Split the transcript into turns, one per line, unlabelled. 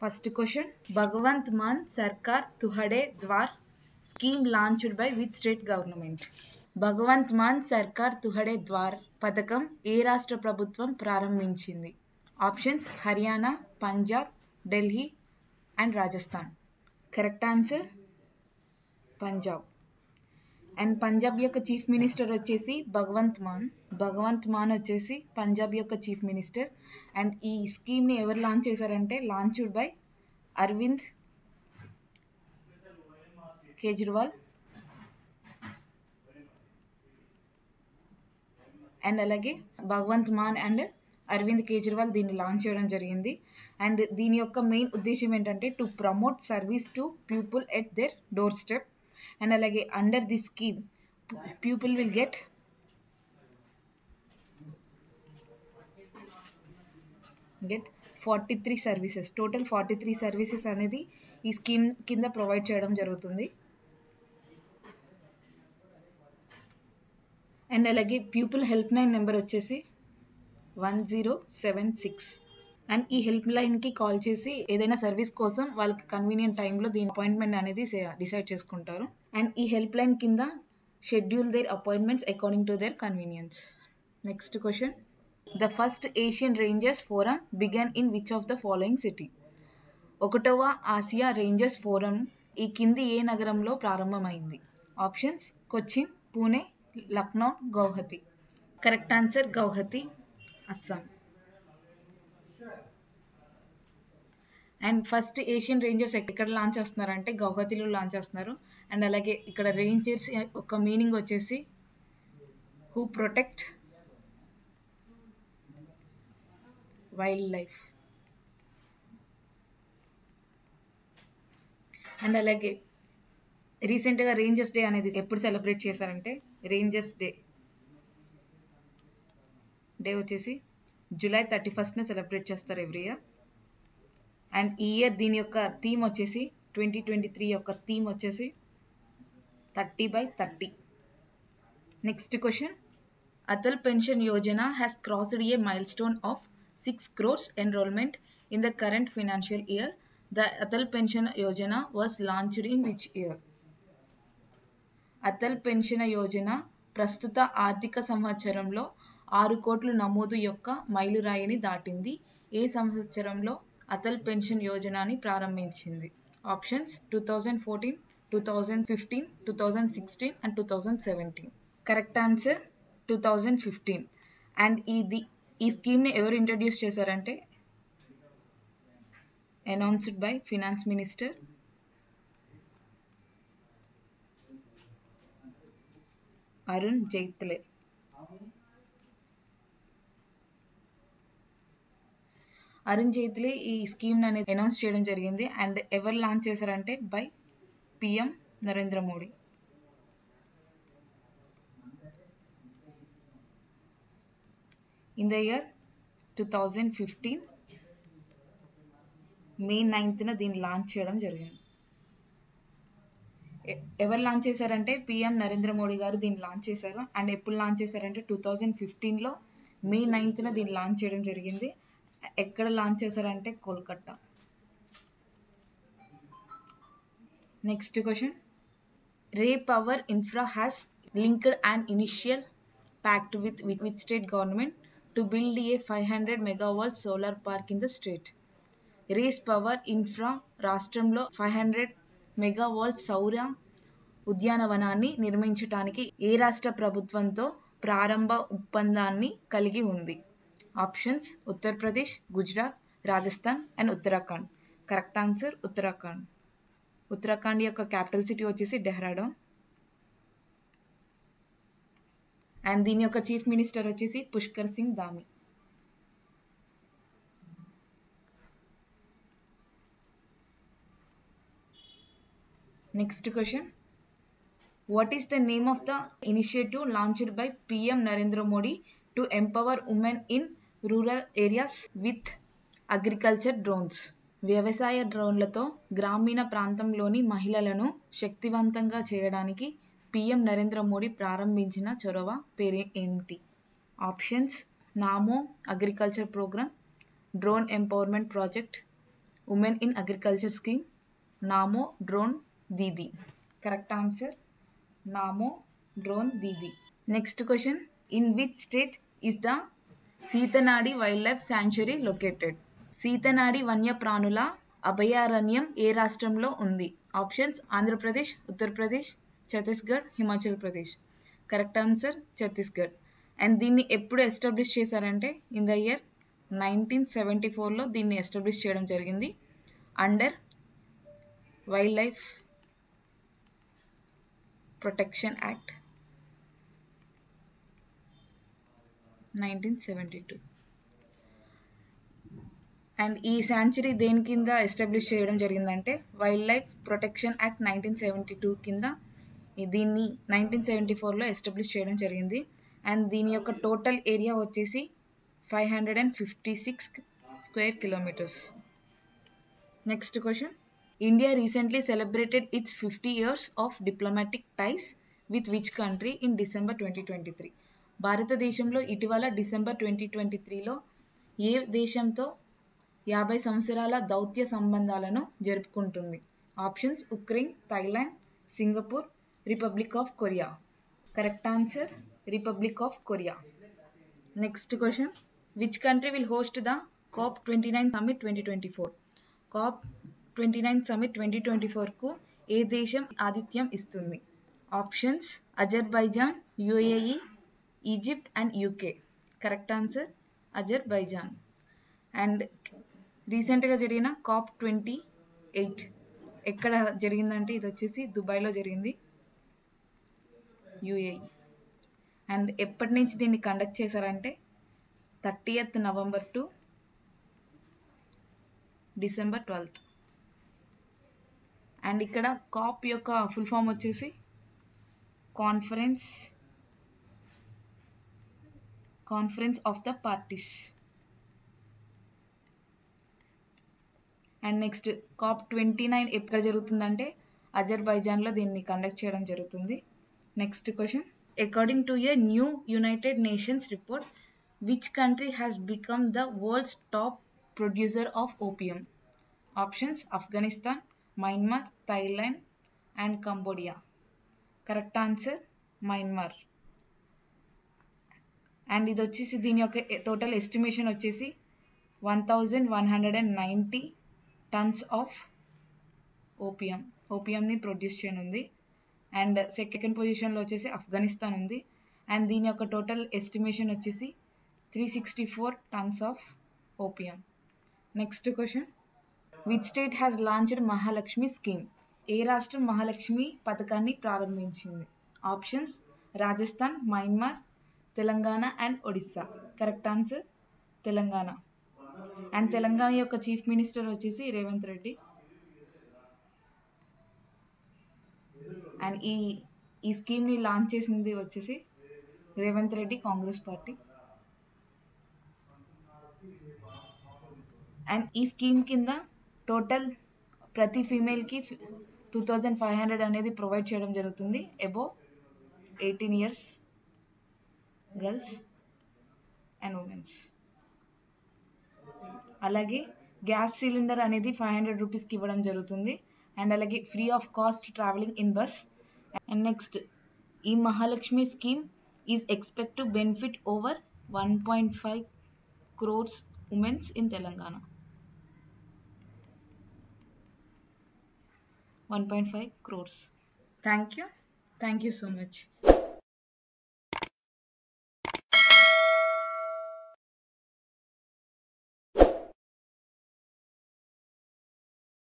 First question. Bhagwant Mann Sarkar Tuhade Dwar scheme launched by which state government? Bhagavanth Maan సర్కార్ తుహడే ద్వార్ పథకం ఏ రాష్ట్ర ప్రభుత్వం ప్రారంభించింది? Options Haryana, Punjab, Delhi and Rajasthan. Correct answer Punjab. And Punjab యొక్క చీఫ్ మినిస్టర్ వచ్చేసి భగవంత్ మాన్ వచ్చేసి పంజాబ్ యొక్క చీఫ్ మినిస్టర్. అండ్ ఈ స్కీమ్ని ఎవరు లాంచ్ చేశారంటే launched by Arvind Kejriwal. And అలాగే భగవంత్ మాన్ అండ్ అరవింద్ కేజ్రీవాల్ దీన్ని లాంచ్ చేయడం జరిగింది. అండ్ దీని యొక్క మెయిన్ ఉద్దేశం ఏంటంటే to promote service to people at their door step. And అలాగే under this scheme people will get get 43 services. Total 43 services అనేది ఈ స్కీమ్ కింద ప్రొవైడ్ చేయడం జరుగుతుంది. అండ్ అలాగే పీపుల్ హెల్ప్ లైన్ నెంబర్ వచ్చేసి 1076. అండ్ ఈ హెల్ప్ లైన్కి కాల్ చేసి ఏదైనా సర్వీస్ కోసం వాళ్ళకి కన్వీనియంట్ టైంలో దీని అపాయింట్మెంట్ అనేది డిసైడ్ చేసుకుంటారు. అండ్ ఈ హెల్ప్ లైన్ కింద schedule their appointments according to their convenience. Next question. The first Asian rangers forum began in which of the following city? 1వ ఆసియా రేంజర్స్ ఫోరం ఈ కింది ఏ నగరంలో ప్రారంభమైంది? Options Cochin, Pune, Lucknow, Guwahati. Correct answer Guwahati, Assam. And first Asian rangers ఎక్కడ launch చేస్తున్నారంటే గౌహతిలో లాంచ్ చేస్తున్నారు. అండ్ అలాగే ఇక్కడ రేంజర్స్ ఒక మీనింగ్ వచ్చేసి who protect wild life. And అలాగే రీసెంట్గా రేంజర్స్ డే అనేది ఎప్పుడు సెలబ్రేట్ చేశారంటే రేంజర్స్ డే వచ్చేసి జూలై 31st సెలబ్రేట్ చేస్తారు ఎవ్రీ ఇయర్. అండ్ ఈ ఇయర్ దీని యొక్క థీమ్ వచ్చేసి 2023 యొక్క థీమ్ వచ్చేసి 30/30. Next question. Atal pension Yojana has crossed A mile stone of 6 crores enrollment in the current financial year. The Atal Pension Yojana was launched in which year? Atal pension Yojana ప్రస్తుత ఆర్థిక సంవత్సరంలో 6 కోట్ల నమోదు యొక్క మైలురాయిని దాటింది. ఏ సంవత్సరంలో అటల్ పెన్షన్ యోజనని ప్రారంభించింది? Options 2014, 2015, 2016 and 2017. Correct answer 2015. And ఈ స్కీమ్ని ఎవరు ఇంట్రడ్యూస్ చేశారంటే announced by finance minister Arun Jaitley. Arun Jaitley ఈ స్కీమ్ అనేది అనౌన్స్ చేయడం జరిగింది. అండ్ ఎవరు లాంచ్ చేశారంటే by PM Narendra Modi. In the year 2015 May 9th దీన్ని లాంచ్ చేయడం జరిగింది. ఎవరు లాంచ్ చేశారంటే పిఎం నరేంద్ర మోడీ గారు దీన్ని లాంచ్ చేశారు. అండ్ ఎప్పుడు లాంచ్ చేశారంటే 2015 May 9th దీన్ని లాంచ్ చేయడం జరిగింది. ఎక్కడ లాంచ్ చేశారంటే Kolkata. Next question. Ray power infra has linked and initial pact with state government to build a 500 megawatt solar park in the state. Race Power Infra రాష్ట్రంలో 500 megawatt సౌర ఉద్యానవనాన్ని నిర్మించడానికి ఏ రాష్ట్ర ప్రభుత్వంతో ప్రారంభ ఒప్పందాన్ని కలిగి ఉంది? Options Uttar Pradesh, Gujarat, Rajasthan and Uttarakhand. Correct answer Uttarakhand. Uttarakhand యొక్క క్యాపిటల్ సిటీ వచ్చేసి డెహ్రాడూన్. అండ్ దీని యొక్క చీఫ్ మినిస్టర్ వచ్చేసి Pushkar Singh Dhami. Next question. What is the name of the initiative launched by PM Narendra Modi to empower women in rural areas with agriculture drones? వ్యవసాయ డ్రోన్లతో గ్రామీణ ప్రాంతంలోని మహిళలను శక్తివంతంగా చేయడానికి పిఎం నరేంద్ర మోడీ ప్రారంభించిన చొరవ పేరు ఏమిటి? Options Namo agriculture program, drone empowerment project, Women in Agriculture Scheme, Namo Drone Didi. Correct answer, Namo Drone Didi. Next question, in which state is the Seethanadi Wildlife Sanctuary located? సీతనాడి వన్యప్రాణుల అభయారణ్యం ఏ రాష్ట్రంలో ఉంది? Options Andhra Pradesh, Uttar Pradesh, Chhattisgarh, Himachal Pradesh. Correct answer Chhattisgarh. And దీన్ని ఎప్పుడు establish చేశారంటే in the year 1974లో దీన్ని establish చేయడం జరిగింది under wild life protection act 1972. And ఈ శాంచురీ దేని కింద ఎస్టాబ్లిష్ చేయడం జరిగిందంటే వైల్డ్ లైఫ్ ప్రొటెక్షన్ యాక్ట్ 1972 కింద దీన్ని 1974లో ఎస్టాబ్లిష్ చేయడం జరిగింది. అండ్ దీని యొక్క టోటల్ ఏరియా వచ్చేసి 556 square kilometres. Next question, India recently celebrated its 50 years of diplomatic ties with which country in December 2023? భారతదేశంలో ఇటీవల డిసెంబర్ 2023లో ఏ దేశంతో 50 సంవత్సరాల దౌత్య సంబంధాలను జరుపుకుంటుంది? Options Ukraine, Thailand, Singapore, Republic of Korea. Correct answer Republic of Korea. Next question, which country will host the COP29 summit 2024? COP29 summit 2024కు ఏ దేశం ఆతిథ్యం ఇస్తుంది? Options Azerbaijan, UAE, Egypt and UK. Correct answer Azerbaijan. And రీసెంట్గా జరిగిన COP28 ఎక్కడ జరిగిందంటే ఇది వచ్చేసి దుబాయ్లో జరిగింది, UAE. అండ్ ఎప్పటి నుంచి దీన్ని కండక్ట్ చేశారంటే 30th November to December 12th. And ఇక్కడ కాప్ యొక్క ఫుల్ ఫామ్ వచ్చేసి conference of the parties. And next COP29 ఎక్కడ జరుగుతుందంటే అజర్బైజాన్లో దీన్ని కండక్ట్ చేయడం జరుగుతుంది. Next question, according to a new United nations report which country has become the world's top producer of opium? Options Afghanistan, Myanmar, Thailand and Cambodia. Correct answer Myanmar. And ఇది వచ్చేసి దీని యొక్క total estimation వచ్చేసి 1190 tons of ఓపియంని produce చేయనుంది. And second పొజిషన్లో వచ్చేసి ఆఫ్ఘనిస్తాన్ ఉంది. And దీని యొక్క టోటల్ ఎస్టిమేషన్ వచ్చేసి 364 tons of opium. Next question, which state has launched Mahalakshmi scheme? ఏ రాష్ట్రం మహాలక్ష్మి పథకాన్ని ప్రారంభించింది? Options Rajasthan, Myanmar, Telangana and Odisha. Correct answer Telangana. And Telangana యొక్క చీఫ్ మినిస్టర్ వచ్చేసి రేవంత్ రెడ్డి. అండ్ ఈ స్కీమ్ని లాంచ్ చేసింది వచ్చేసి రేవంత్ రెడ్డి, కాంగ్రెస్ పార్టీ. అండ్ ఈ స్కీమ్ కింద టోటల్ ప్రతి ఫీమేల్కి 2500 అనేది ప్రొవైడ్ చేయడం జరుగుతుంది above 18 years girls and womens. అలాగే గ్యాస్ సిలిండర్ అనేది 500 రూపీస్కి ఇవ్వడం జరుగుతుంది. అండ్ అలాగే free of cost travelling in bus. And next ఈ Mahalakshmi scheme is expect to benefit over 1.5 crores womens in Telangana. 1.5 crores. Thank you so much.